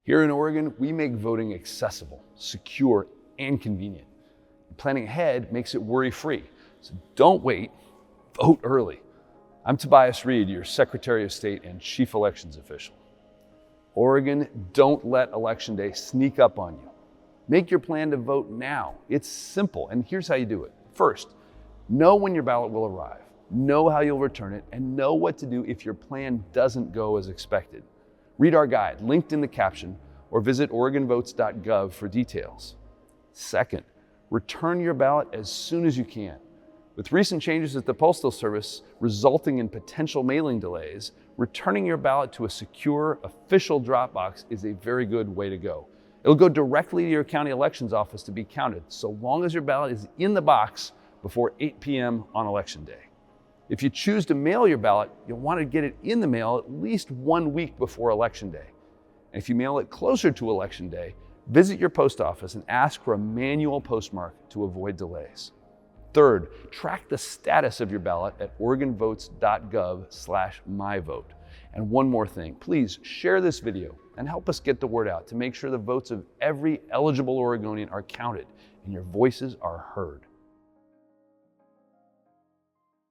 Here in Oregon, we make voting accessible, secure, and convenient. Planning ahead makes it worry-free. So don't wait, vote early. I'm Tobias Reed, your Secretary of State and Chief Elections Official. Oregon, don't let Election Day sneak up on you. Make your plan to vote now. It's simple, and here's how you do it. First, know when your ballot will arrive, know how you'll return it, and know what to do if your plan doesn't go as expected. Read our guide, linked in the caption, or visit oregonvotes.gov for details. Second, return your ballot as soon as you can. With recent changes at the Postal Service resulting in potential mailing delays, returning your ballot to a secure, official drop box is a very good way to go. It'll go directly to your county elections office to be counted, so long as your ballot is in the box before 8 p.m. on Election Day. If you choose to mail your ballot, you'll want to get it in the mail at least 1 week before Election Day. And if you mail it closer to Election Day, visit your post office and ask for a manual postmark to avoid delays. Third, track the status of your ballot at oregonvotes.gov/myvote. And one more thing, please share this video and help us get the word out to make sure the votes of every eligible Oregonian are counted and your voices are heard.